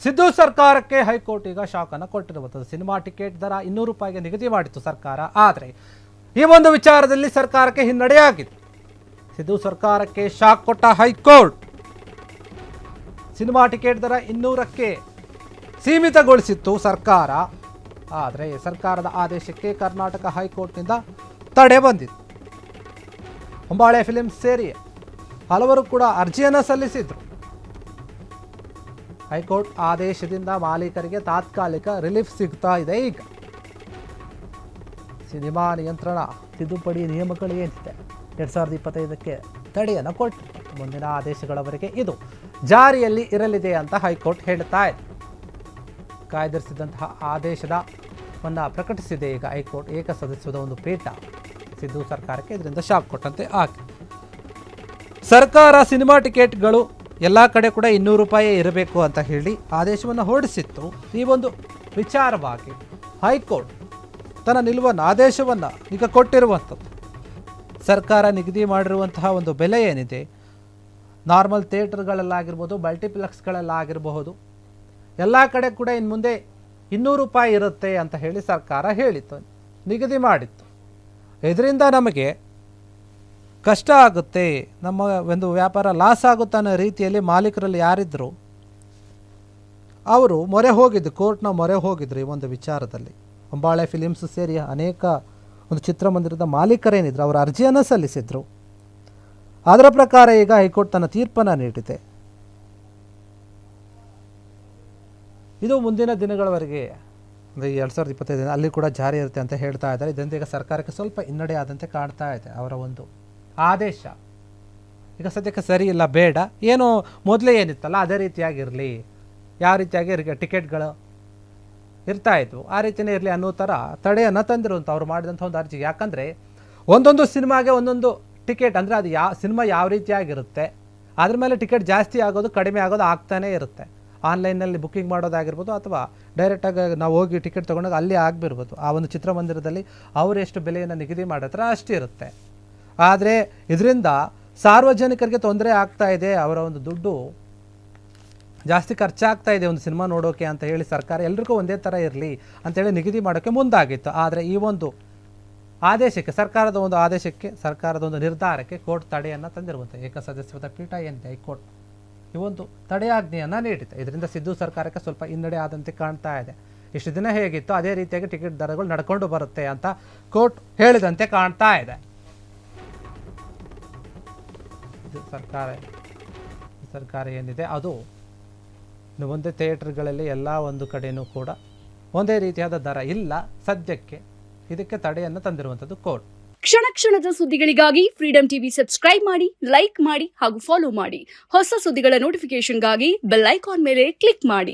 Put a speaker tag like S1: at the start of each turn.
S1: ಸಿದ್ದು ಸರ್ಕಾರಕ್ಕೆ ಹೈಕೋರ್ಟ್ ಈಗ ಶಾಕ್ ಅನ್ನು ಕೊಟ್ಟಿರುವಂಥದ್ದು. ಸಿನಿಮಾ ಟಿಕೆಟ್ ದರ 200 ರೂಪಾಯಿಗೆ ನಿಗದಿ ಮಾಡಿತ್ತು ಸರ್ಕಾರ. ಆದರೆ ಈ ಒಂದು ವಿಚಾರದಲ್ಲಿ ಸರ್ಕಾರಕ್ಕೆ ಹಿನ್ನಡೆಯಾಗಿತ್ತು. ಸಿದ್ದು ಸರ್ಕಾರಕ್ಕೆ ಶಾಕ್ ಕೊಟ್ಟ ಹೈಕೋರ್ಟ್ ಸಿನಿಮಾ ಟಿಕೆಟ್ ದರ 200ಕ್ಕೆ ಸೀಮಿತಗೊಳಿಸಿತ್ತು ಸರ್ಕಾರ. ಆದರೆ ಸರ್ಕಾರದ ಆದೇಶಕ್ಕೆ ಕರ್ನಾಟಕ ಹೈಕೋರ್ಟ್ನಿಂದ ತಡೆ ಬಂದಿತ್ತು. ಹೊಂಬಾಳೆ ಫಿಲ್ಮ್ಸ್ ಸೇರಿ ಹಲವರು ಕೂಡ ಅರ್ಜಿಯನ್ನು ಸಲ್ಲಿಸಿದ್ರು. ಹೈಕೋರ್ಟ್ ಆದೇಶದಿಂದ ಮಾಲೀಕರಿಗೆ ತಾತ್ಕಾಲಿಕ ರಿಲೀಫ್ ಸಿಗ್ತಾ ಇದೆ. ಈಗ ಸಿನಿಮಾ ನಿಯಂತ್ರಣ ತಿದ್ದುಪಡಿ ನಿಯಮಗಳು ಏನಿದೆ 2025ಕ್ಕೆ ತಡೆಯನ್ನು ಕೊಟ್ಟು ಮುಂದಿನ ಆದೇಶಗಳವರೆಗೆ ಇದು ಜಾರಿಯಲ್ಲಿ ಇರಲಿದೆ ಅಂತ ಹೈಕೋರ್ಟ್ ಹೇಳ್ತಾ ಇದೆ. ಕಾಯ್ದಿರಿಸಿದಂತಹ ಆದೇಶವನ್ನು ಪ್ರಕಟಿಸಿದೆ ಈಗ ಹೈಕೋರ್ಟ್. ಏಕಸದಸ್ಯದ ಒಂದು ಪೀಠ ಸಿದ್ದು ಸರ್ಕಾರಕ್ಕೆ ಇದರಿಂದ ಶಾಕ್ ಕೊಟ್ಟಂತೆ ಆಗಿದೆ. ಸರ್ಕಾರ ಸಿನಿಮಾ ಟಿಕೆಟ್ಗಳು ಎಲ್ಲ ಕಡೆ ಕೂಡ 200 ರೂಪಾಯಿ ಇರಬೇಕು ಅಂತ ಹೇಳಿ ಆದೇಶವನ್ನು ಹೊರಡಿಸಿತ್ತು. ಈ ಒಂದು ವಿಚಾರವಾಗಿ ಹೈಕೋರ್ಟ್ ತನ್ನ ನಿಲುವನ್ನು ಆದೇಶವನ್ನು ಈಗ ಕೊಟ್ಟಿರುವಂಥದ್ದು. ಸರ್ಕಾರ ನಿಗದಿ ಮಾಡಿರುವಂತಹ ಒಂದು ಬೆಲೆ ಏನಿದೆ, ನಾರ್ಮಲ್ ಥಿಯೇಟರ್ಗಳಲ್ಲಾಗಿರ್ಬೋದು, ಮಲ್ಟಿಪ್ಲೆಕ್ಸ್ಗಳಲ್ಲಾಗಿರಬಹುದು, ಎಲ್ಲ ಕಡೆ ಕೂಡ ಇನ್ನು ಮುಂದೆ 200 ರೂಪಾಯಿ ಇರುತ್ತೆ ಅಂತ ಹೇಳಿ ಸರ್ಕಾರ ಹೇಳಿತ್ತು, ನಿಗದಿ ಮಾಡಿತ್ತು. ಇದರಿಂದ ನಮಗೆ ಕಷ್ಟ ಆಗುತ್ತೆ, ನಮ್ಮ ಒಂದು ವ್ಯಾಪಾರ ಲಾಸ್ ಆಗುತ್ತೆ ಅನ್ನೋ ರೀತಿಯಲ್ಲಿ ಮಾಲೀಕರಲ್ಲಿ ಯಾರಿದ್ರು ಅವರು ಮೊರೆ ಹೋಗಿದ್ದು, ಕೋರ್ಟ್ನ ಮೊರೆ ಹೋಗಿದ್ರು ಈ ಒಂದು ವಿಚಾರದಲ್ಲಿ. ಹೊಂಬಾಳೆ ಫಿಲಿಮ್ಸ್ ಸೇರಿ ಅನೇಕ ಒಂದು ಚಿತ್ರಮಂದಿರದ ಮಾಲೀಕರೇನಿದ್ರು ಅವರು ಅರ್ಜಿಯನ್ನು ಸಲ್ಲಿಸಿದ್ರು. ಅದರ ಪ್ರಕಾರ ಈಗ ಹೈಕೋರ್ಟ್ ತನ್ನ ತೀರ್ಪನ್ನು ನೀಡಿದೆ. ಇದು ಮುಂದಿನ ದಿನಗಳವರೆಗೆ ಅಂದರೆ 2025 ಅಲ್ಲಿ ಕೂಡ ಜಾರಿ ಇರುತ್ತೆ ಅಂತ ಹೇಳ್ತಾ ಇದ್ದಾರೆ. ಇದರಿಂದ ಈಗ ಸರ್ಕಾರಕ್ಕೆ ಸ್ವಲ್ಪ ಹಿನ್ನಡೆ ಆದಂತೆ ಕಾಣ್ತಾ ಇದೆ. ಅವರ ಒಂದು ಆದೇಶ ಈಗ ಸದ್ಯಕ್ಕೆ ಸರಿ ಇಲ್ಲ, ಬೇಡ, ಏನೋ ಮೊದಲೇ ಏನಿತ್ತಲ್ಲ ಅದೇ ರೀತಿಯಾಗಿರಲಿ, ಯಾವ ರೀತಿಯಾಗಿ ಟಿಕೆಟ್ಗಳು ಇರ್ತಾ ಇದ್ವು ಆ ರೀತಿಯೇ ಇರಲಿ ಅನ್ನೋ ಥರ ತಡೆಯನ್ನು ತಂದಿರುವಂಥ ಅವ್ರು ಮಾಡಿದಂಥ ಒಂದು ಅರ್ಜಿಗೆ. ಯಾಕಂದರೆ ಒಂದೊಂದು ಸಿನಿಮಾಗೆ ಒಂದೊಂದು ಟಿಕೆಟ್, ಅಂದರೆ ಅದು ಸಿನಿಮಾ ಯಾವ ರೀತಿಯಾಗಿರುತ್ತೆ ಅದ್ರ ಮೇಲೆ ಟಿಕೆಟ್ ಜಾಸ್ತಿ ಆಗೋದು ಕಡಿಮೆ ಆಗೋದು ಆಗ್ತಾನೇ ಇರುತ್ತೆ. ಆನ್ಲೈನಲ್ಲಿ ಬುಕ್ಕಿಂಗ್ ಮಾಡೋದಾಗಿರ್ಬೋದು ಅಥವಾ ಡೈರೆಕ್ಟಾಗಿ ನಾವು ಹೋಗಿ ಟಿಕೆಟ್ ತೊಗೊಂಡಾಗ ಅಲ್ಲಿ ಆಗಿಬಿರ್ಬೋದು. ಆ ಒಂದು ಚಿತ್ರಮಂದಿರದಲ್ಲಿ ಅವರು ಎಷ್ಟು ಬೆಲೆಯನ್ನು ನಿಗದಿ ಮಾಡಿರ್ತಾರೆ ಅಷ್ಟಿರುತ್ತೆ. ಆದರೆ ಇದರಿಂದ ಸಾರ್ವಜನಿಕರಿಗೆ ತೊಂದರೆ ಆಗ್ತಾ ಇದೆ, ಅವರ ಒಂದು ದುಡ್ಡು ಜಾಸ್ತಿ ಖರ್ಚಾಗ್ತಾ ಇದೆ ಒಂದು ಸಿನಿಮಾ ನೋಡೋಕೆ ಅಂತ ಹೇಳಿ ಸರ್ಕಾರ ಎಲ್ರಿಗೂ ಒಂದೇ ಥರ ಇರಲಿ ಅಂತೇಳಿ ನಿಗದಿ ಮಾಡೋಕ್ಕೆ ಮುಂದಾಗಿತ್ತು. ಆದರೆ ಈ ಒಂದು ಆದೇಶಕ್ಕೆ, ಸರ್ಕಾರದ ಒಂದು ಆದೇಶಕ್ಕೆ, ಸರ್ಕಾರದ ಒಂದು ನಿರ್ಧಾರಕ್ಕೆ ಕೋರ್ಟ್ ತಡೆಯನ್ನು ತಂದಿರುವಂಥ ಏಕಸದಸ್ಯದ ಪೀಠ ಏನಿದೆ ಹೈಕೋರ್ಟ್ ಈ ಒಂದು ತಡೆಯಾಜ್ಞೆಯನ್ನು ನೀಡಿದೆ. ಇದರಿಂದ ಸಿದ್ದು ಸರ್ಕಾರಕ್ಕೆ ಸ್ವಲ್ಪ ಹಿನ್ನಡೆ ಆದಂತೆ ಕಾಣ್ತಾ ಇದೆ. ಇಷ್ಟು ದಿನ ಹೇಗಿತ್ತು ಅದೇ ರೀತಿಯಾಗಿ ಟಿಕೆಟ್ ದರಗಳು ನಡ್ಕೊಂಡು ಬರುತ್ತೆ ಅಂತ ಕೋರ್ಟ್ ಹೇಳಿದಂತೆ ಕಾಣ್ತಾ ಇದೆ. ಇದು ಸರ್ಕಾರ ಏನಿದೆ ಅದು ಒಂದೇ ಥಿಯೇಟರ್ಗಳಲ್ಲಿ ಎಲ್ಲ ಒಂದು ಕಡೆಯೂ ಕೂಡ ಒಂದೇ ರೀತಿಯಾದ ದರ ಇಲ್ಲ ಸದ್ಯಕ್ಕೆ. ಇದಕ್ಕೆ ತಡೆಯನ್ನು ತಂದಿರುವಂಥದ್ದು ಕೋರ್ಟ್.
S2: ಕ್ಷಣ ಕ್ಷಣದ ಸುದ್ದಿಗಳಿಗಾಗಿ ಫ್ರೀಡಂ ಟಿವಿ ಸಬ್ಸ್ಕ್ರೈಬ್ ಮಾಡಿ, ಲೈಕ್ ಮಾಡಿ ಹಾಗೂ ಫಾಲೋ ಮಾಡಿ. ಹೊಸ ಸುದ್ದಿಗಳ ನೋಟಿಫಿಕೇಶನ್ಗಾಗಿ ಬೆಲ್ ಐಕಾನ್ ಮೇಲೆ ಕ್ಲಿಕ್ ಮಾಡಿ.